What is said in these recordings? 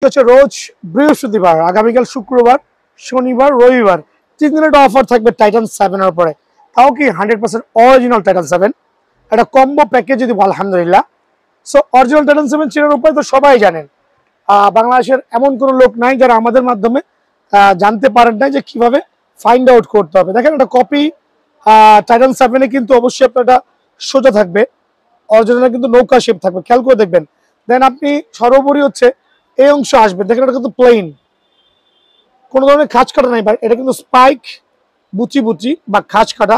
হচ্ছে রোজ বৃহস্পতিবার, আগামীকাল শুক্রবার, শনিবার, রবিবার 3 দিনের একটা অফার থাকবে টাইটান 7 এর উপরে। তাও কি 100% অরিজিনাল টাইটান 7, একটা কম্বো প্যাকেজ যদি আলহামদুলিল্লাহ। সো অরিজিনাল টাইটান 7 চেনার উপায় তো সবাই জানেন। বাংলাদেশের এমন কোনো লোক নাই যারা আমাদের মাধ্যমে জানতে পারেন না যে কিভাবে ফাইন্ড আউট করতে হবে। দেখেন একটা কপি টাইটান 7 এ কিন্তু অবশ্যই আপনার এটা সোজা থাকবে, অরিজিনাল কিন্তু নৌকা শেপ থাকবে, খেয়াল করে দেখবেন। দেন আপনি সর্বোপরি হচ্ছে এই অংশ আসবে, দেখেন এটা কিন্তু প্লেন, কোনো ধরনের খাঁজ কাটা নাই ভাই। এটা কিন্তু স্পাইক বুচি বুচি বা খাঁজ কাটা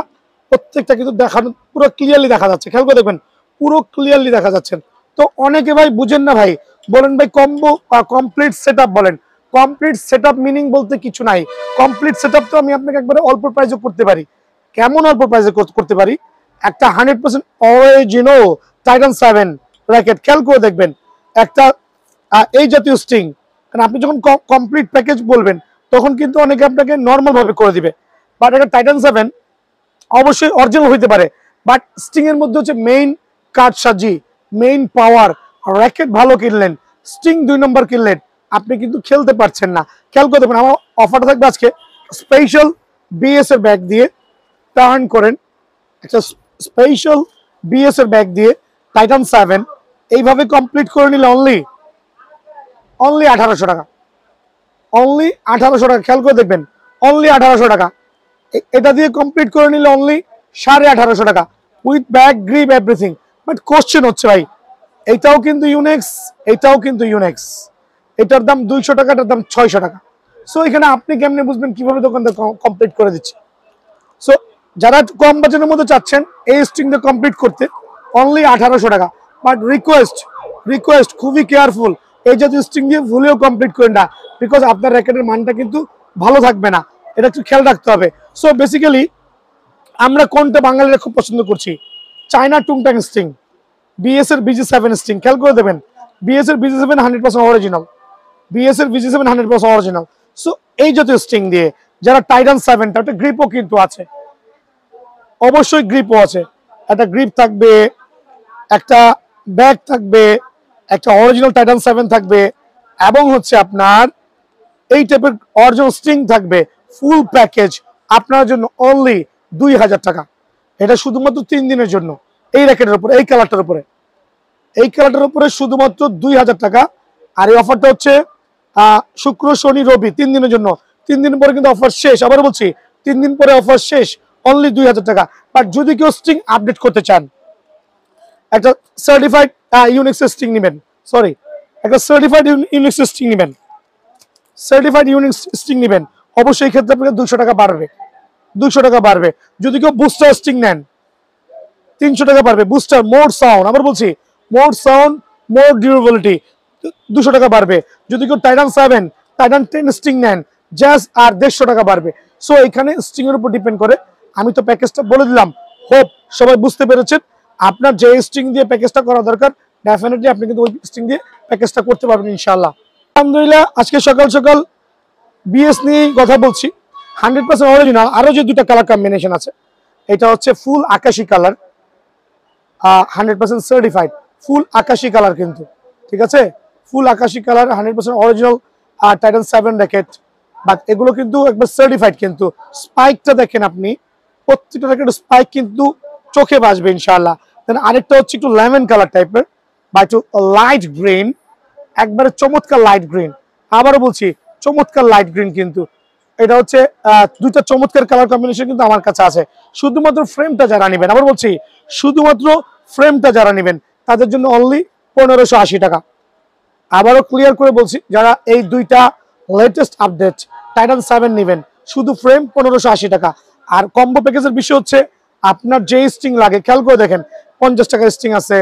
প্রত্যেকটা কিন্তু দেখানো পুরো ক্লিয়ারলি দেখা যাচ্ছে, খেয়াল করে দেখবেন পুরো ক্লিয়ারলি দেখা যাচ্ছে। তো অনেকে ভাই বুঝেন না ভাই, বলেন ভাই কম্বো কমপ্লিট সেটআপ বলেন। কমপ্লিট সেটআপ মিনিং বলতে কিছু নাই। কমপ্লিট সেটআপ তো আমি আপনাকে একবারে অল্প প্রাইসে করতে পারি। কেমন অল্প প্রাইসে করতে পারি? একটা 100% অরিজিনাল টাইটান 7 র্যাকেট, খেয়াল করে দেখবেন একটা এই জাতীয় স্ট্রিং। কারণ আপনি যখন কমপ্লিট প্যাকেজ বলবেন তখন কিন্তু অনেকে আপনাকে নর্মাল ভাবে করে দিবে, বাট একটা টাইটান 7 অবশ্যই অরিজিনাল হইতে পারে, বাট স্ট্রিং এর মধ্যে হচ্ছে মেইন কারসাজি, মেইন পাওয়ার। র্যাকেট ভালো কিনলেন, স্ট্রিং 2 নম্বর কিনলেন, আপনি কিন্তু খেলতে পারছেন না। খেয়াল করে দেখবেন আমার অফারটা থাকবে আজকে স্পেশাল বিএস এর ব্যাগ দিয়ে টার্ন করেন, একটা স্পেশাল বিএস এর ব্যাগ দিয়ে টাইটান 7 এইভাবে কমপ্লিট করে নিলে অনলি 1800 টাকা, অনলি 1800 টাকা। খেয়াল করে দেখবেন অনলি 1800 টাকা। এটা দিয়ে কমপ্লিট করে নিলে অনলি 1850 টাকা with bag grip everything. But question হচ্ছে ভাই, এটাও কিন্তু ইউনিক্স, এটাও কিন্তু ইউনিক্স, এটার দাম 200 টাকা, এটার দাম 600 টাকা। সো এখানে আপনি কেমনে বুঝবেন কিভাবে দোকানদার কমপ্লিট করে দিচ্ছে? সো যারা কম বাজেটের মধ্যে চাচ্ছেন এই স্ট্রিং দিয়ে কমপ্লিট করতে অনলি 1800 টাকা। বাট রিকোয়েস্ট খুবই কেয়ারফুল, এই জাতীয় স্ট্রিং দিয়ে ভুলেও কমপ্লিট করেন না, বিকজ আপনার র্যাকেটের মানটা কিন্তু ভালো থাকবে না, এটা একটু খেয়াল রাখতে হবে। সো বেসিক্যালি আমরা কোনটা বাঙালিরা খুব পছন্দ করছি? চায়না টুংটাং স্ট্রিং, বিএস এর BG7 স্ট্রিং, খেয়াল করে দেবেন বিএস এর BG7 100% অরিজিনাল, বিএস এর BG7 100% অরিজিনাল। সো এই জাতীয় স্ট্রিং দিয়ে যারা টাইটান 7, একটা গ্রিপও কিন্তু আছে, অবশ্যই গ্রিপও আছে, একটা গ্রিপ থাকবে, একটা ব্যাগ থাকবে, একটা অরিজিনাল টাইটান 7 থাকবে, এবং হচ্ছে আপনার এই টাইপের অরিজিনাল স্ট্রিং থাকবে, ফুল প্যাকেজ আপনার জন্য অনলি 2000 টাকা। এটা শুধুমাত্র 3 দিনের জন্য এই র্যাকেটের উপরে, এই কালারটার উপরে, এই কালারটার উপরে শুধুমাত্র 2000 টাকা। আর এই অফারটা হচ্ছে শুক্র শনি রবি 3 দিনের জন্য। 3 দিন পরে কিন্তু অফার শেষ, আবার বলছি 3 দিন পরে অফার শেষ, অনলি 2000 টাকা। বাট যদি কেউ স্ট্রিং আপডেট করতে চান, একটা সার্টিফাইড ইউনিক্স স্ট্রিং নেবেন, সরি একটা সার্টিফাইড ইউনিক্স স্ট্রিং নেবেন, সার্টিফাইড ইউনিক্স স্ট্রিং নেবেন, অবশ্যই এই ক্ষেত্রে আপনাকে 200 টাকা বাড়বে, 200 টাকা বাড়বে। যদি কেউ বুস্টার স্ট্রিং নেন 300 টাকা বাড়বে, বুস্টার মোর সাউন্ড, আবার বলছি মোর সাউন্ড মোর ডিউরেবিলিটি 200 টাকা বাড়বে। যদি কেউ টাইটান 7 টাইটান 10 স্ট্রিং নেন জাস্ট আর 150 টাকা বাড়বে। সো এখানে স্ট্রিং এর উপর ডিপেন্ড করে। আমি তো প্যাকেজটা বলে দিলাম, হোপ সবাই বুঝতে পেরেছেন। আপনার যে স্ট্রিং দিয়ে প্যাকেজটা করা দরকার ডেফিনেটলি আপনি কিন্তু ওই স্ট্রিং দিয়ে প্যাকেজটা করতে পারবেন ইনশাআল্লাহ। আলহামদুলিল্লাহ আজকে সকাল সকাল বিএস নিয়ে কথা বলছি, 100% অরিজিনাল। আরো যে দুটো কালার কম্বিনেশন আছে, এটা হচ্ছে ফুল আকাশি কালার, 100% সার্টিফাইড ফুল আকাশি কালার কিন্তু, ঠিক আছে, ফুল আকাশি colour 100% original Titan 7 racket. But এগুলো কিন্তু একবার সার্টিফাইড। কিন্তু স্পাইকটা দেখেন আপনি, প্রত্যেকটা র্যাকেট স্পাইক কিন্তু চোখে বাজবে ইনশাআল্লাহ। দেন আরেকটা হচ্ছে একটু লেমন কালার টাইপের বা একটু লাইট গ্রিন, একবারে চমৎকার লাইট গ্রিন। আবারও বলছি চমৎকার লাইট গ্রিন, কিন্তু এটা হচ্ছে দুইটা চমৎকার কালার কম্বিনেশন কিন্তু আমার কাছে আছে। শুধুমাত্র ফ্রেমটা যারা নেবেন, আবার বলছি শুধুমাত্র ফ্রেমটা যারা নেবেন তাদের জন্য অনলি 1580 টাকা। আবারও ক্লিয়ার করে বলছি, যারা এই দুইটা লেটেস্ট আপডেট টাইটান 7 নেবেন শুধু ফ্রেম 1580 টাকা। আর কম্বো প্যাকেজের বিষয় হচ্ছে আপনার যে স্ট্রিং লাগে, খেয়াল করে দেখেন 50 টাকার স্ট্রিং আছে,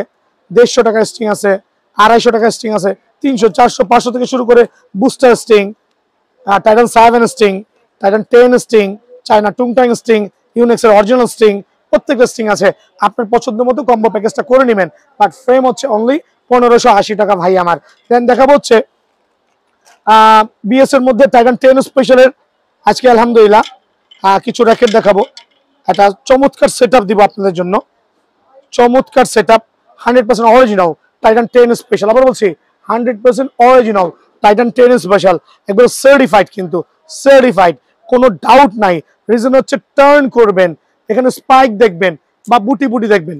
150 টাকার স্ট্রিং আছে, 250 টাকার স্ট্রিং আছে, 300, 400, 500 থেকে শুরু করে booster string, Titan 7 string, Titan 10 string, China টুংটাং স্ট্রিং, ইউনিক্সের অরিজিনাল স্ট্রিং, প্রত্যেকটা স্ট্রিং আছে। আপনার পছন্দ মতো কম্বো প্যাকেজটা করে নেবেন। বাট ফ্রেম হচ্ছে অনলি 1580 টাকা ভাই আমার। দেন দেখাবো হচ্ছে বিএস এর মধ্যে টাইটান 10 স্পেশালের আজকে আলহামদুলিল্লাহ কিছু র্যাকেট দেখাবো। একটা চমৎকার সেটআপ দিব আপনাদের জন্য, চমৎকার সেটআপ 100% অরিজিনাল টাইটান 10 স্পেশাল। আবার বলছি 100% অরিজিনাল টাইটান 10 স্পেশাল, একবার সার্টিফাইড, কিন্তু সার্টিফাইড, কোনো ডাউট নাই। রিজন হচ্ছে টার্ন করবেন, এখানে স্পাইক দেখবেন বা বুটি বুটি দেখবেন,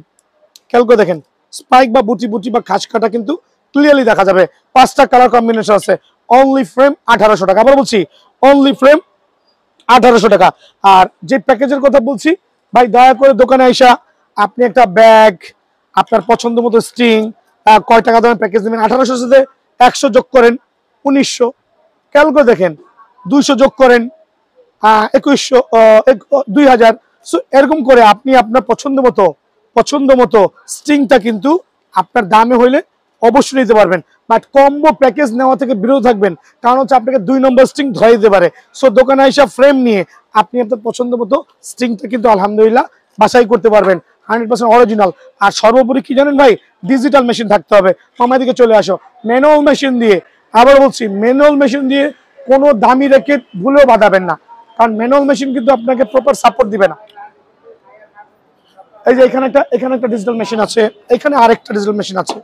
খেয়াল করে দেখেন স্পাইক বা বুটি বুটি বা খাস কাটা কিন্তু ক্লিয়ারলি দেখা যাবে। 5টা কালার কম্বিনেশন আছে, অনলি ফ্রেম 1800 টাকা। আবার বলছি অনলি ফ্রেম 1800 টাকা। আর যে প্যাকেজের কথা বলছি ভাই, দয়া করে দোকানে আইসা আপনি একটা ব্যাগ, আপনার পছন্দ মতো স্ট্রিং, কয় টাকা দামের প্যাকেজ নেবেন, 1800 সাথে 100 যোগ করেন 1900, খেয়াল করে দেখেন 200 যোগ করেন 2100, 2000। সো এরকম করে আপনি আপনার পছন্দ মতো স্ট্রিংটা কিন্তু আপনার দামে হইলে অবশ্যই নিতে পারবেন। বাট কম্বো প্যাকেজ নেওয়া থেকে বিরত থাকবেন, কারণ হচ্ছে আপনাকে 2 নম্বর স্ট্রিং ধরাই দিতে পারে। সো দোকানে এসে ফ্রেম নিয়ে আপনি আপনার পছন্দ মতো স্ট্রিংটা কিন্তু আলহামদুলিল্লাহ বাছাই করতে পারবেন, 100% অরিজিনাল। আর সর্বোপরি কি জানেন ভাই, ডিজিটাল মেশিন থাকতে হবে। আমার দিকে চলে আসো, ম্যানুয়াল মেশিন দিয়ে, আবার বলছি ম্যানুয়াল মেশিন দিয়ে কোনো দামি র্যাকেট ভুলেও বাঁধাবেন না, কারণ ম্যানুয়াল মেশিন কিন্তু আপনাকে প্রপার সাপোর্ট দিবে না। এই যে এখানে একটা ডিজিটাল মেশিন আছে, এখানে আরেকটা ডিজিটাল মেশিন আছে।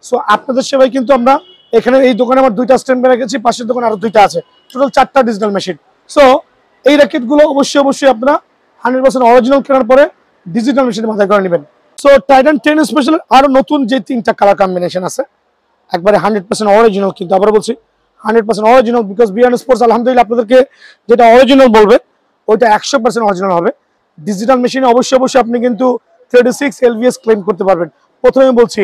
সো আপনাদের সেবায় কিন্তু আমরা এখানে এই দোকানে আমার 2টা স্ট্যান্ড রেখেছি, পাশের দোকানে আরো 2টা আছে, টোটাল 4টা ডিজিটাল মেশিন। সো এই র্যাকেটগুলো অবশ্যই আপনারা 100% অরিজিনাল কেনার পরে ডিজিটাল মেশিনে মাথায় করে নেবেন। সো টাইটান 10 স্পেশাল আরো নতুন যে 3টা কালার কম্বিনেশন আছে, একবারে 100% অরিজিনাল, কিন্তু আবার বলছি 100% অরিজিনাল, বিকজ বিয়ান স্পোর্টস আলহামদুলিল্লাহ আপনাদেরকে যেটা অরিজিনাল বলবে ওইটা 100% অরিজিনাল হবে। ডিজিটাল মেশিনে অবশ্যই আপনি কিন্তু 36 LVS ক্লেম করতে পারবেন। প্রথমে বলছি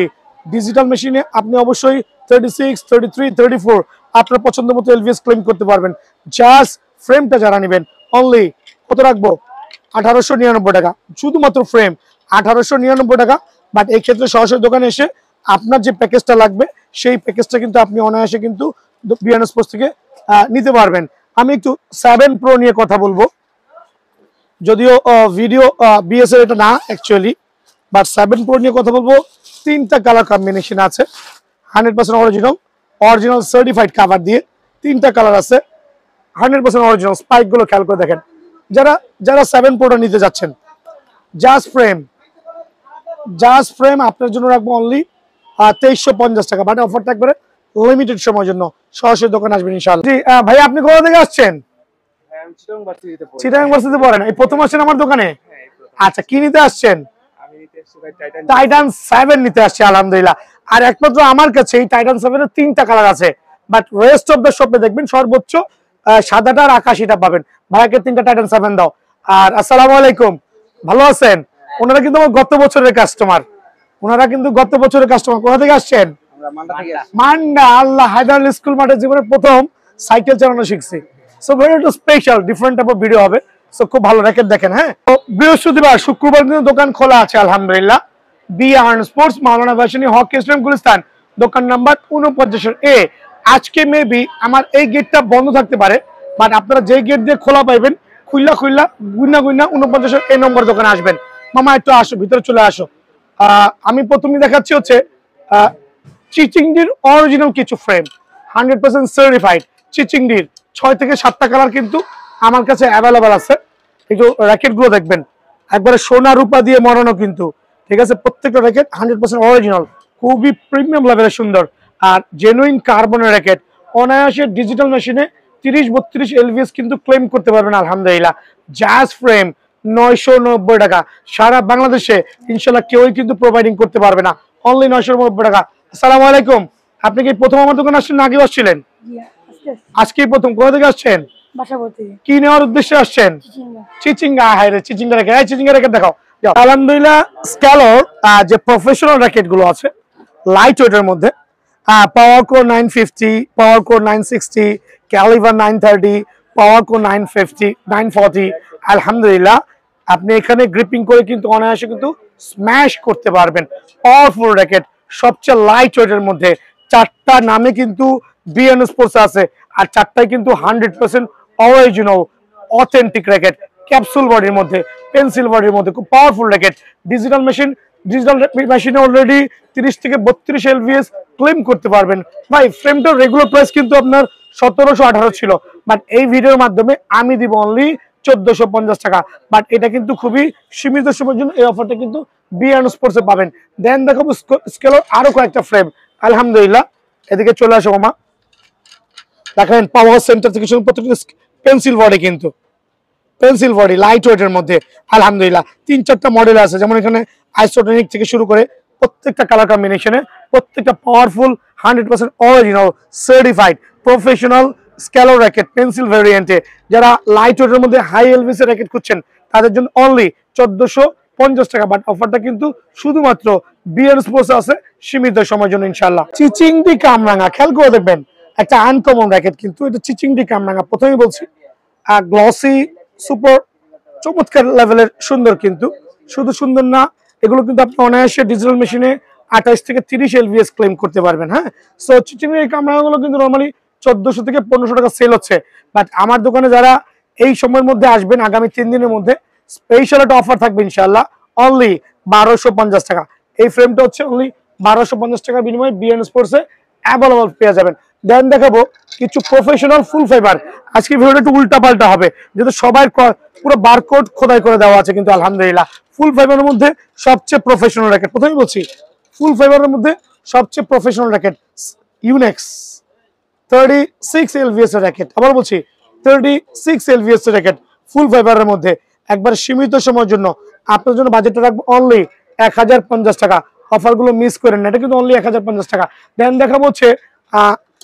ডিজিটাল মেশিনে আপনি অবশ্যই 36, 33, 34 আপনার পছন্দ মতো LVS ক্লেম করতে পারবেন। জাস্ট ফ্রেমটা যারা নেবেন অনলি কত রাখবো, 1899 টাকা, শুধুমাত্র ফ্রেম 1899 টাকা। বাট এই ক্ষেত্রে সরাসরি দোকানে এসে আপনার যে প্যাকেজটা লাগবে সেই প্যাকেজটা কিন্তু আপনি অনায়াসে কিন্তু বিয়ান স্পোর্টস থেকে নিতে পারবেন। আমি একটু 7 Pro নিয়ে কথা বলবো, যদিও ভিডিও বিএস এর এটা না অ্যাকচুয়ালি, বাট 7 Pro নিয়ে কথা বলবো। 3টা কালার কম্বিনেশন আছে, 100% অরিজিনাল সার্টিফাইড কাভার দিয়ে 3টা কালার আছে, 100% অরিজিনাল। স্পাইক গুলো খেয়াল করে দেখেন। যারা 7 Pro নিতে যাচ্ছেন, জাস্ট ফ্রেম আপনার জন্য রাখবো অনলি 2350 টাকা। বাট অফারটা একবারে লিমিটেড সময়ের জন্য, সরাসরি দোকানে আসবেন ইনশাআল্লাহ। জি ভাই, আপনি কোথা থেকে আসছেন? চিটাগাং ভার্সিটিতে পড়েন, এই প্রথম আসছেন আমার দোকানে? আচ্ছা, কি নিতে আসছেন? টাইটান 7 নিতে আসছে আলহামদুলিল্লাহ। আর একমাত্র আমার কাছে এই টাইটান 7 এর 3টা কালার আছে, বাট রেস্ট অফ দ্য শপে দেখবেন সর্বোচ্চ সাদাটা আর আকাশিটা পাবেন। ভাইকে 3টা টাইটান 7 দাও। আর আসসালামু আলাইকুম, ভালো আছেন? ওনারা কিন্তু আমার গত বছরের কাস্টমার, কোথা থেকে আসছেন? মান্ডা। আল্লাহ, হায়দার স্কুল মাঠে জীবনের প্রথম সাইকেল চালানো শিখছি। So very to special, different type of video হবে। সো খুব ভালো র্যাকেট দেখেন। হ্যাঁ, বৃহস্পতিবার শুক্রবার কিন্তু দোকান খোলা আছে আলহামদুলিল্লাহ। বিয়ান স্পোর্টস, মাওলানা ভাসানী হকি স্টেডিয়াম, গুলিস্তান, দোকান নাম্বার 49A। আজকে মেবি আমার এই গেটটা বন্ধ থাকতে পারে, বাট আপনারা যে গেট দিয়ে খোলা পাইবেন, খুললা গুইনা 49A নম্বর দোকানে আসবেন। মামা একটু আসো, ভিতরে চলে আসো। আমি প্রথমে দেখাচ্ছি হচ্ছে চিচিংডির অরিজিনাল কিছু ফ্রেম, 100% সার্টিফাইড চিচিংডির 6 থেকে 7টা কালার কিন্তু আমার কাছে অ্যাভেলেবল আছে। একটু র্যাকেট গুলো দেখবেন, একবারে সোনা রূপা দিয়ে মরানো কিন্তু, ঠিক আছে? প্রত্যেকটা র্যাকেট 100% অরিজিনাল, খুবই প্রিমিয়াম লেভেলের সুন্দর আর জেনুইন কার্বনের র্যাকেট। অনায়াসে ডিজিটাল মেশিনে 30-32 LVS কিন্তু ক্লেম করতে পারবেন আলহামদুলিল্লাহ। জাস্ট ফ্রেম 990 টাকা, সারা বাংলাদেশে ইনশাল্লাহ কেউই কিন্তু প্রোভাইডিং করতে পারবে না, অনলি 990 টাকা। আসসালামু আলাইকুম, আপনি কি প্রথম আমার দোকানে আসছেন না আগেও আসছিলেন? আজকেই প্রথম। কোথা থেকে আসছেন? কি নেওয়ার উদ্দেশ্যে আসছেন? চিচিঙ্গা। হায় রে, চিচিঙ্গা র্যাকেট দেখাও। আলহামদুলিল্লাহ স্ক্যালোর যে প্রফেশনাল র্যাকেট গুলো আছে লাইট ওয়েটের মধ্যে, পাওয়ার কোর 950, পাওয়ার কোর 960, ক্যালিভার 930, পাওয়ার কোর 950, 940। আলহামদুলিল্লাহ আপনি এখানে গ্রিপিং করে কিন্তু অনায়াসে কিন্তু স্ম্যাশ করতে পারবেন। পাওয়ারফুল র্যাকেট, সবচেয়ে লাইট ওয়েটের মধ্যে। 4টা নামে কিন্তু বিএন স্পোর্টস আছে, আর 4টাই কিন্তু 100% অরিজিনাল অথেন্টিক র্যাকেট। ক্যাপসুল বডির মধ্যে, পেন্সিল বডির মধ্যে, খুব পাওয়ারফুল র্যাকেট। ডিজিটাল মেশিনে অলরেডি 30 থেকে 32 LVS ক্লেম করতে পারবেন। ভাই ফ্রেমটার রেগুলার প্রাইস কিন্তু আপনার 1718 ছিল, বাট এই ভিডিওর মাধ্যমে আমি দিব অনলি 1450 টাকা। বাট এটা কিন্তু খুবই সীমিত সময়ের জন্য, এই অফারটা কিন্তু বিয়ান স্পোর্টসে পাবেন। দেন দেখাবো স্কেলের আরো কয়েকটা ফ্রেম। আলহামদুলিল্লাহ, এদিকে চলে আসো মামা। দেখেন পাওয়ার সেন্টার থেকে শুরু প্রত্যেকটা পেন্সিল বডি, কিন্তু পেন্সিল বডি লাইট ওয়েটের মধ্যে আলহামদুলিল্লাহ। 3-4টা মডেল আছে, যেমন এখানে আইসোটনিক থেকে শুরু করে প্রত্যেকটা কালার কম্বিনেশনে, প্রত্যেকটা পাওয়ারফুল 100% অরিজিনাল সার্টিফাইড প্রফেশনাল স্ক্যালো র্যাকেট পেন্সিল ভ্যারিয়েন্টে। যারা লাইট ওয়েটের মধ্যে হাই এলভিসের র্যাকেট খুঁজছেন তাদের জন্য অনলি 1450 টাকা। বাট অফারটা কিন্তু শুধুমাত্র বিএন স্পোর্টস আছে সীমিত সময়ের জন্য ইনশাআল্লাহ। চিচিংডি কামরাঙ্গা, খেয়াল করে দেখবেন একটা আনকমন র্যাকেট, কিন্তু এটা চিচিংডি কামরাঙ্গা। প্রথমেই বলছি গ্লসি সুপার চমৎকার লেভেলের সুন্দর, কিন্তু শুধু সুন্দর না, এগুলো কিন্তু আপনি অনায়াসে ডিজিটাল মেশিনে 28 থেকে 30 এলভিএস ক্লেম করতে পারবেন। হ্যাঁ, সো চিচিংয়ের ক্যামেরাগুলো কিন্তু নর্মালি 1400 থেকে 1500 টাকা সেল হচ্ছে। বাট আমার দোকানে যারা এই সময়ের মধ্যে আসবেন, আগামী 3 দিনের মধ্যে স্পেশাল একটা অফার থাকবে ইনশাআল্লাহ, অনলি 1250 টাকা। এই ফ্রেমটা হচ্ছে অনলি 1250 টাকার বিনিময়ে বিএন স্পোর্টসে অ্যাভেলেবল পেয়ে যাবেন। দেন দেখাবো কিছু প্রফেশনাল ফুল ফাইবার। আজকে ভিডিওটা একটু উল্টা পাল্টা হবে, যেহেতু সবাই পুরো বারকোড খোদাই করে দেওয়া আছে, কিন্তু আলহামদুলিল্লাহ ফুল ফাইবারের মধ্যে সবচেয়ে প্রফেশনাল র্যাকেট। প্রথমেই বলছি ফুল ফাইবারের মধ্যে সবচেয়ে প্রফেশনাল র্যাকেট ইউনেক্স 36 এলভিএস এর র্যাকেট। আবার বলছি 36 এলভিএস এর র্যাকেট ফুল ফাইবারের মধ্যে, একবার সীমিত সময়ের জন্য আপনার জন্য বাজেটটা রাখবো অনলি 1050 টাকা। অফারগুলো মিস করেন না, এটা কিন্তু অনলি 1050 টাকা। দেন দেখাবো হচ্ছে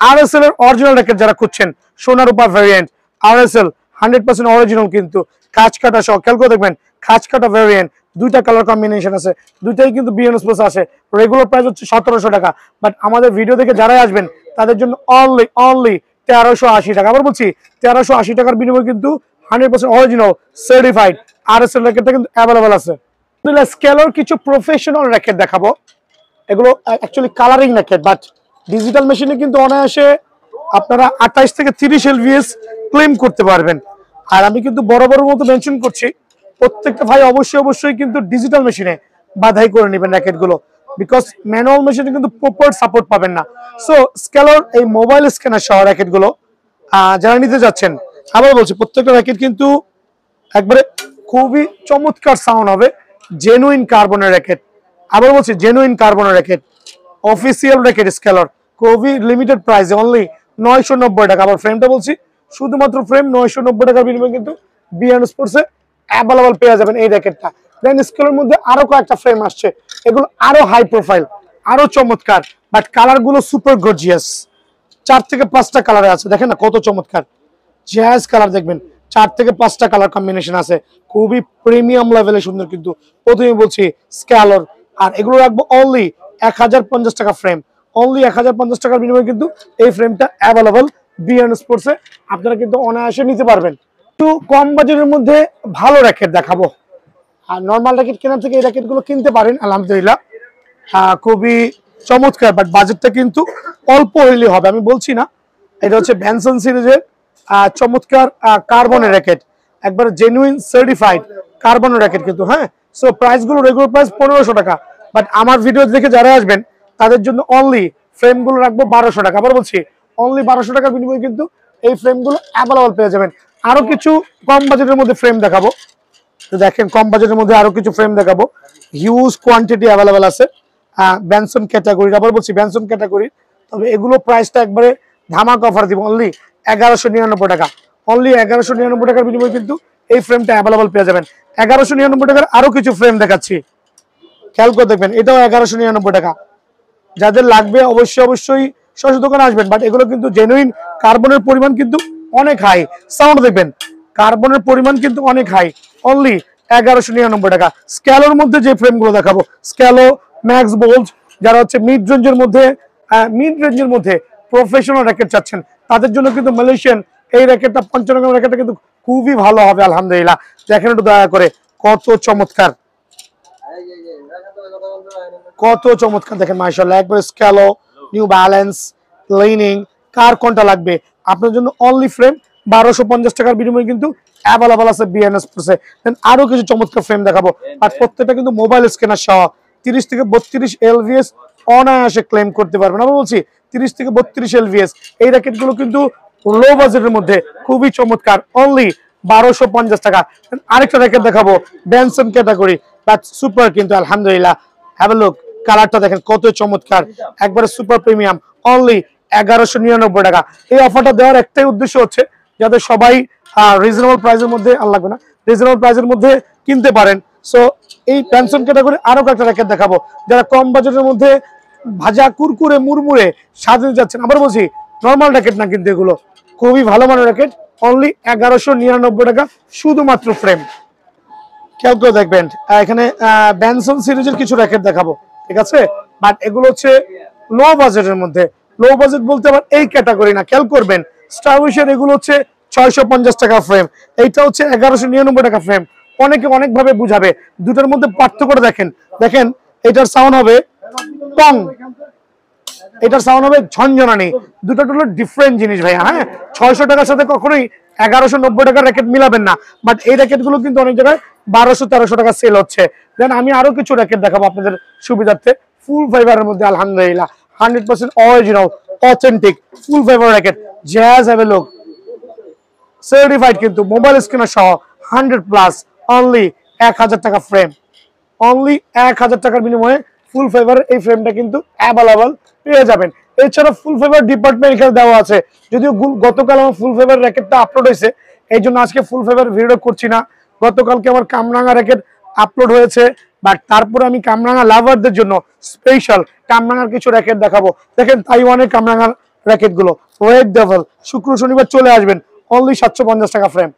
আরএসএল এর অরিজিনাল র্যাকেট যারা খুঁজছেন, সোনার উপর ভ্যারিয়েন্ট আরএসএল 100% অরিজিনাল, কিন্তু কাঁচ কাটা সহ, খেয়াল করে দেখবেন কাঁচ কাটা ভ্যারিয়েন্ট, দুইটা কালার কম্বিনেশন আছে, দুইটাই কিন্তু বিএন স্পোর্টস আছে। রেগুলার প্রাইস হচ্ছে 1700 টাকা, বাট আমাদের ভিডিও দেখে যারাই আসবেন তাদের জন্য অনলি 1380 টাকা। আবার বলছি 1380 টাকার বিনিময়ে কিন্তু 100% অরিজিনাল সার্টিফাইড আরএসএল র্যাকেটটা কিন্তু অ্যাভেলেবল আছে। স্কেলোর কিছু প্রফেশনাল র্যাকেট দেখাবো, এগুলো actually colouring racket, but digital মেশিনে কিন্তু অনায়াসে আপনারা 28 থেকে 30 এলভিএস ক্লেম করতে পারবেন। আর আমি কিন্তু বড় মতো মেনশন করছি, প্রত্যেকটা ভাই অবশ্যই কিন্তু ডিজিটাল মেশিনে বাধাই করে নেবেন র্যাকেটগুলো, বিকজ ম্যানুয়াল মেশিনে কিন্তু প্রপার সাপোর্ট পাবেন না। সো স্কেলোর এই মোবাইল স্ক্যানার সহ র্যাকেটগুলো যারা নিতে যাচ্ছেন, আবার বলছি প্রত্যেকটা র্যাকেট কিন্তু একবারে খুবই চমৎকার সাউন্ড হবে, জেনুইন কার্বনের র্যাকেট। আবার বলছি জেনুইন কার্বনের র্যাকেট, অফিসিয়াল র্যাকেট স্কেলার, খুবই লিমিটেড প্রাইসে অনলি 990 টাকা। আবার ফ্রেমটা বলছি শুধুমাত্র ফ্রেম 990 টাকার বিনিময়ে কিন্তু বিএন স্পোর্টসে অ্যাভেলেবল পেয়ে যাবেন এই র্যাকেটটা। দেন স্কেলের মধ্যে আরো কয়েকটা ফ্রেম আসছে, এগুলো আরো হাই প্রোফাইল, আরো চমৎকার, বাট কালার গুলো সুপার গর্জিয়াস। 4 থেকে 5টা কালারে আছে, দেখেন না কত চমৎকার জ্যাজ কালার। দেখবেন 4 থেকে 5টা কালার কম্বিনেশন আছে, খুবই প্রিমিয়াম লেভেলে সুন্দর। কিন্তু প্রথমে বলছি স্কেলর, আর এগুলো রাখবো অনলি 1050 টাকা ফ্রেম, অনলি 1050 টাকার বিনিময়ে কিন্তু এই ফ্রেমটা অ্যাভেলেবল বিএন স্পোর্টসে আপনারা কিন্তু অনায়াসে নিতে পারবেন। একটু কম বাজেটের মধ্যে ভালো র্যাকেট দেখাবো, আর নর্মাল র্যাকেট কেনার থেকে এই র্যাকেটগুলো কিনতে পারেন আলহামদুলিল্লাহ, খুবই চমৎকার। বাট বাজেটটা কিন্তু অল্প হইলে হবে, আমি বলছি না। এটা হচ্ছে ভ্যানসন সিরিজের চমৎকার কার্বনের র্যাকেট, একবার জেনুইন সার্টিফাইড কার্বনের র্যাকেট কিন্তু। হ্যাঁ, সো প্রাইস গুলো রেগুলার প্রাইস 1500 টাকা, বাট আমার ভিডিও দেখে যারা আসবেন তাদের জন্য অনলি ফ্রেম গুলো রাখবো 1200 টাকা। আবার বলছি অনলি 1200 টাকার বিনিময়ে কিন্তু এই ফ্রেম গুলো অ্যাভেলেবল পেয়ে যাবেন। আরো কিছু কম বাজেটের মধ্যে ফ্রেম দেখাবো, তো দেখেন কম বাজেটের মধ্যে আরো কিছু ফ্রেম দেখাবো, হিউজ কোয়ান্টিটি অ্যাভেলেবল আছে ব্যানসন ক্যাটাগরি। আবার বলছি ব্যানসন ক্যাটাগরি, তবে এগুলো প্রাইসটা একবারে ধামাকা অফার দিব, অনলি 1199 টাকা। অনলি 1199 টাকার বিনিময়ে কিন্তু এই ফ্রেমটা অ্যাভেলেবল পেয়ে যাবেন। 1199 টাকার আরো কিছু ফ্রেম দেখাচ্ছি, খেয়াল করে দেখবেন, এটাও 1199 টাকা। যাদের লাগবে অবশ্যই সরাসরি দোকানে আসবেন। বাট এগুলো কিন্তু জেনুইন, কার্বনের পরিমাণ কিন্তু অনেক হাই, সাউন্ড দেখবেন কার্বনের পরিমাণ কিন্তু অনেক হাই, অনলি 1199 টাকা। স্ক্যালোর মধ্যে যে ফ্রেমগুলো দেখাবো, স্ক্যালো ম্যাক্স বোল্ট, যারা হচ্ছে মিড রেঞ্জের মধ্যে প্রফেশনাল র্যাকেট চাচ্ছেন তাদের জন্য কিন্তু মালয়েশিয়ান এই র্যাকেটটা 55 র্যাকেটটা কিন্তু খুবই ভালো হবে আলহামদুলিল্লাহ। দেখেন একটু দয়া করে কত চমৎকার, কত চমৎকার দেখেন মাশাআল্লাহ, একবার স্ক্যালো, নিউ ব্যালেন্স, লিনিং, কার কোনটা লাগবে আপনার জন্য অনলি ফ্রেম 1250 টাকার বিনিময়ে কিন্তু অ্যাভেলেবল আছে বিএনএস প্লাসে। দেন আরো কিছু চমৎকার ফ্রেম দেখাবো, আর প্রত্যেকটা কিন্তু মোবাইল স্ক্যানার সহ 30 থেকে 32 এলভিএস অনায়াসে ক্লেম করতে পারবেন। আমরা বলছি 30 থেকে 32 এলভিএস এই র্যাকেটগুলো কিন্তু লো বাজেটের মধ্যে খুবই চমৎকার, অনলি 1250 টাকা। আরেকটা র্যাকেট দেখাবো ব্যানসন ক্যাটাগরি, বাট সুপার কিন্তু আলহামদুলিল্লাহ। হ্যাভ এ লুক, কালারটা দেখেন কত চমৎকার, একবারে সুপার প্রিমিয়াম, অনলি 1199 টাকা। এই অফারটা দেওয়ার একটাই উদ্দেশ্য হচ্ছে যাতে সবাই রিজনেবল প্রাইসের মধ্যে লাগবে না, রিজনেবল প্রাইসের মধ্যে কিনতে পারেন। সো এই পেনশন ক্যাটাগরি আরো কয়েকটা র্যাকেট দেখাবো যারা কম বাজেটের মধ্যে ভাজা কুরকুরে মুড়মুড়ে সাজিয়ে যাচ্ছেন। আবার বলছি নর্মাল র্যাকেট না, কিন্তু এগুলো খুবই ভালো মানের র্যাকেট, অনলি 1199 টাকা শুধুমাত্র ফ্রেম। খেয়াল করে দেখবেন এখানে ব্যানসন সিরিজের কিছু র্যাকেট দেখাবো, ঠিক আছে, বাট এগুলো হচ্ছে লো বাজেটের মধ্যে। লো বাজেট বলতে আবার এই ক্যাটাগরি না, খেয়াল করবেন স্টার উইশের এগুলো হচ্ছে 650 টাকা ফ্রেম, এইটা হচ্ছে 1199 টাকা ফ্রেম। অনেকে অনেকভাবে বুঝাবে, দুটোর মধ্যে পার্থক্য দেখেন। দেখেন এটার সাউন্ড হবে টং, এটার সাউন্ড হবে ঝনঝনানি, দুটো হলো ডিফারেন্ট জিনিস ভাইয়া। হ্যাঁ, 600 টাকার সাথে কখনোই 1190 টাকার র্যাকেট মিলাবেন না, বাট এই র্যাকেট গুলো কিন্তু অনেক জায়গায় 1200-1300 টাকা সেল হচ্ছে। দেন আমি আরো কিছু র্যাকেট দেখাবো আপনাদের সুবিধার্থে, ফুল ফাইবারের মধ্যে আলহামদুলিল্লাহ 100% original authentic full fibre racket, jazz have a look, certified কিন্তু মোবাইল স্ক্রিনার সহ 100+, অনলি 1000 টাকা ফ্রেম, অনলি 1000 টাকার বিনিময়ে ফুল ফাইবারের এই ফ্রেমটা কিন্তু অ্যাভেলেবল পেয়ে যাবেন। এছাড়া ফুল ফাইবার ডিপার্টমেন্ট এখানে দেওয়া আছে, যদিও গতকাল আমার ফুল ফাইবার র্যাকেটটা আপলোড হয়েছে, এই জন্য আজকে ফুল ফাইবার ভিডিও করছি না। গতকালকে আমার কামরাঙা র্যাকেট আপলোড হয়েছে, বাট তারপরে আমি কামরাঙা লাভারদের জন্য স্পেশাল কামরাঙার কিছু র্যাকেট দেখাবো। দেখেন তাইওয়ানের কামরাঙার র্যাকেট গুলো রেড ডেভেল, শুক্র শনিবার চলে আসবেন, অনলি 750 টাকা ফ্রেম,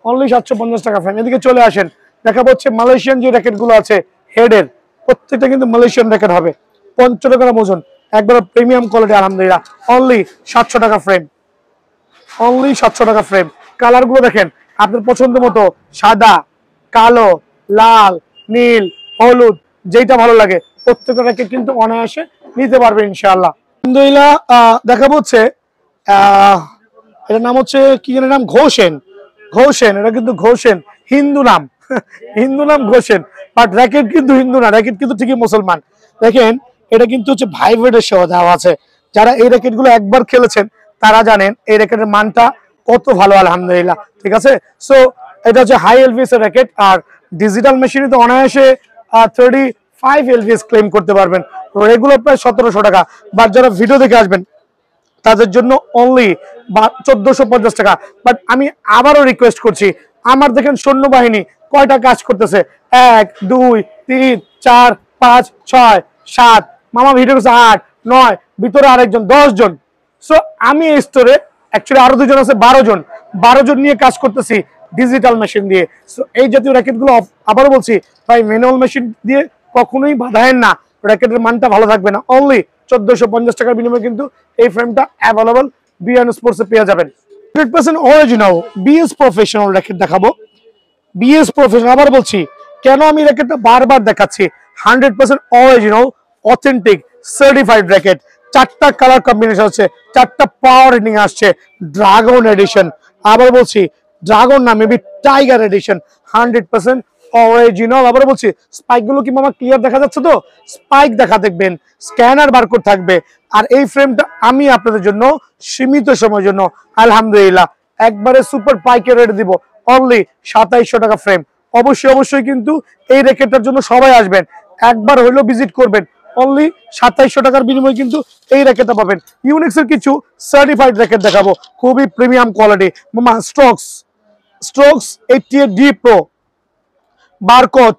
অনলি 750 টাকা ফ্রেম। এদিকে চলে আসেন, দেখাবো হচ্ছে মালয়েশিয়ান যে র্যাকেট গুলো আছে হেডের, প্রত্যেকটা কিন্তু মালয়েশিয়ান র্যাকেট হবে, 50 টাকার ওজন, একবার প্রিমিয়াম কোয়ালিটি আলহামদুলিল্লাহ, অনলি 700 টাকা ফ্রেম, অনলি 700 টাকা ফ্রেম। কালার গুলো দেখেন আপনার পছন্দ মতো, সাদা, কালো, লাল, নীল, হলুদ, যেটা ভালো লাগে প্রত্যেকটা র্যাকেট কিন্তু অনায়াসে নিতে পারবে ইনশাআল্লাহ। আলহামদুলিল্লাহ দেখাবো হচ্ছে এটার নাম হচ্ছে কি জানি নাম, ঘোষেন, ঘোষেন, এটা কিন্তু ঘোষেন হিন্দু নাম হিন্দু নাম ঘোষেন, বাট র্যাকেট কিন্তু হিন্দু না, র্যাকেট কিন্তু ঠিকই মুসলমান। দেখেন এটা কিন্তু হচ্ছে ভাইব্রেটের সহ দেওয়া আছে, যারা এই র্যাকেট গুলো একবার খেলেছেন তারা জানেন এই র্যাকেটের মানটা কত ভালো আলহামদুলিল্লাহ, ঠিক আছে। সো এটা হচ্ছে হাই এলভিএস এর র্যাকেট, আর ডিজিটাল মেশিনে তো অনায়াসে 35 এলভিএস ক্লেম করতে পারবেন, রেগুলার প্রায় 1700 টাকা, বাট যারা ভিডিও দেখে আসবেন তাদের জন্য অনলি 1450 টাকা। বাট আমি আবারও রিকোয়েস্ট করছি, আমার দেখেন সৈন্যবাহিনী কয়টা কাজ করতেছে, 1 2 3 4 5 6 7, মামা ভিডিও 8 9, ভিতরে আরেকজন 10 জন। সো আমি এই স্টোরে অ্যাকচুয়ালি আরো দুজন আছে, 12 জন নিয়ে কাজ করতেছি ডিজিটাল মেশিন দিয়ে। সো এই জাতীয় র্যাকেটগুলো আবারও বলছি ভাই, ম্যানুয়াল মেশিন দিয়ে কখনোই বাধায়েন না, র্যাকেটের মানটা ভালো থাকবে না। অনলি 1450 টাকার বিনিময়ে কিন্তু এই ফ্রেমটা অ্যাভেলেবল বিএন স্পোর্টসে পেয়ে যাবেন। 100% অরিজিনাল বিএস প্রফেশনাল র্যাকেট দেখাবো, বিএস প্রফেশনাল। আবার বলছি কেন আমি র্যাকেটটা বারবার দেখাচ্ছি, 100% অরিজিনাল অথেন্টিক সার্টিফাইড র্যাকেট, 4টা কালার কম্বিনেশন আছে, 4টা পাওয়ার রেটিং আসছে, ড্রাগন এডিশন। আবার বলছি ড্রাগন না, মেবি টাইগার এডিশন, 100% অরিজিনাল। আবার বলছি স্পাইক গুলো কি মামা ক্লিয়ার দেখা যাচ্ছে তো, স্পাইক দেখা দেখবেন, স্ক্যানার বারকোড থাকবে। আর এই ফ্রেমটা আমি আপনাদের জন্য সীমিত সময়ের জন্য আলহামদুলিল্লাহ একবারে সুপার পাইকে রেট দিব, অনলি 2700 টাকা ফ্রেম। অবশ্যই কিন্তু এই র্যাকেটটার জন্য সবাই আসবেন, একবার হইলেও ভিজিট করবেন, অনলি 2700 টাকার বিনিময়ে কিন্তু এই র্যাকেটটা পাবেন। ইউনিক্সের কিছু সার্টিফাইড র্যাকেট দেখাবো, খুবই প্রিমিয়াম কোয়ালিটি, মামা strokes 88D pro, barcode,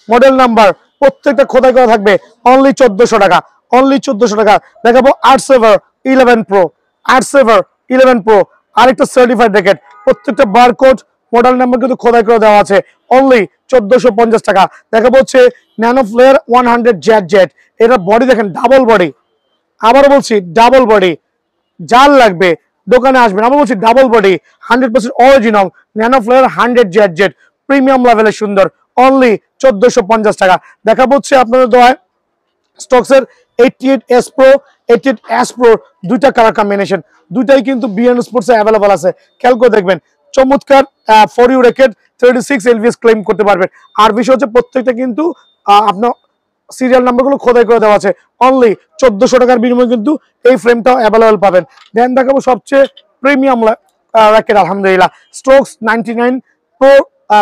model number প্রত্যেকটা খোদাই করা থাকবে, অনলি 1400 টাকা, অনলি 1400 টাকা। দেখাবো আর্টসেভার 11 প্রো, আর্টসেভার 11 প্রো, আরেকটা সার্টিফাইড র্যাকেট, প্রত্যেকটা বারকোড মডেল নাম্বার কিন্তু খোদাই করে দেওয়া আছে, অনলি 1450 টাকা। দেখাবো হচ্ছে ন্যানো ফ্লেয়ার 100 জেট, এটা বডি দেখেন ডাবল বডি, আবার বলছি ডাবল বডি, যার লাগবে দোকানে আসবেন। আবার বলছি double body 100% original nano flare 100 jet, premium লেভেলের সুন্দর, অনলি 1450 টাকা। দেখাবো হচ্ছে আপনাদের দোয়ায় স্টকসের 88S Pro, 88S Pro, দুইটা কালার কম্বিনেশন, দুইটাই কিন্তু বিএন স্পোর্টসে অ্যাভেলেবল আছে। খেয়াল করে দেখবেন চমৎকার for you racket, 36 LVS claim করতে পারবেন। আর বিষয় হচ্ছে প্রত্যেকটা কিন্তু আপনার সিরিয়াল নাম্বারগুলো খোদাই করে দেওয়া আছে, অনলি 1400 টাকার বিনিময়ে কিন্তু এই ফ্রেমটাও অ্যাভেলেবল পাবেন। দেন দেখাবো সবচেয়ে প্রিমিয়াম র্যাকেট আলহামদুলিল্লাহ, স্ট্রোকস 99 প্রো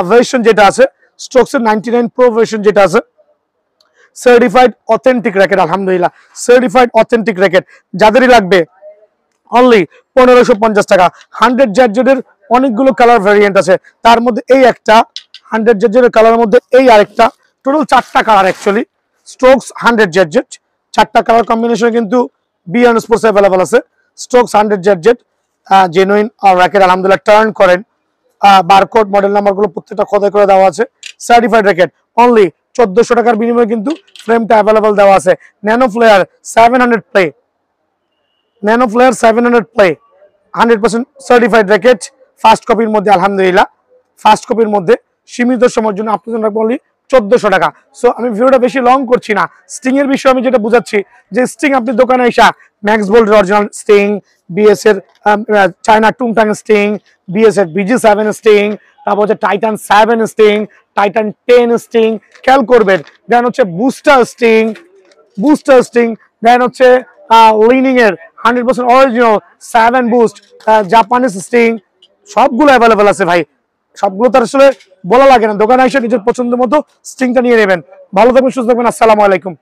ভার্সন যেটা আছে, স্ট্রোকসের 99 প্রো ভার্সন যেটা আছে, সার্টিফাইড অথেন্টিক র্যাকেট আলহামদুলিল্লাহ, সার্টিফাইড অথেন্টিক র্যাকেট। যাদেরই লাগবে অনলি 1550 টাকা। 100 জেডজেডের অনেকগুলো কালার ভ্যারিয়েন্ট আছে, তার মধ্যে এই একটা 100 জেডজেডের কালারের মধ্যে এই আরেকটা, টোটাল 4টা কালার অ্যাকচুয়ালি। স্ট্রোকস 100 জেডজেড, 4টা কালার কম্বিনেশন কিন্তু বিয়ন স্পোর্টস অ্যাভেলেবল আছে। স্ট্রোকস 100 জেডজেড জেনুইন র্যাকেট, আলহামদুলিল্লাহ টার্ন করেন, বারকোড মডেল নাম্বারগুলো প্রত্যেকটা খোদাই করে দেওয়া আছে। সার্টিফাইড র্যাকেট অনলি 1400 টাকার বিনিময়ে কিন্তু ফ্রেমটা অ্যাভেলেবল দেওয়া আছে। Nano flare 700 play, nano flare 700 play 100% certified racket, first কপির মধ্যে আলহামদুলিল্লাহ, ফার্স্ট কপির মধ্যে সীমিত সময়ের জন্য আপনার জন্য রাখবো অনলি 1400 টাকা। সো আমি ভিডিওটা বেশি লং করছি না, স্টিং এর বিষয়ে আমি যেটা বুঝাচ্ছি যে স্টিং আপনি দোকানে এসা max bold original string, BS এর চায়না টুংটাং স্টিং, বিএস এর BG7 স্টিং, তারপর হচ্ছে টাইটান 7 স্টিং, টাইটান 10 স্টিং খেয়াল করবেন, দেন হচ্ছে বুস্টার স্টিং, বুস্টার স্টিং, দেন হচ্ছে লিনিং এর 100% অরিজিনাল 7 বুস্ট জাপানিজ স্টিং, সবগুলো অ্যাভেলেবেল আছে ভাই। সবগুলো তো আসলে বলা লাগে না, দোকানে এসে নিজের পছন্দ মতো স্টিংটা নিয়ে নেবেন। ভালো থাকবেন, সুস্থ থাকবেন, আসসালামু আলাইকুম।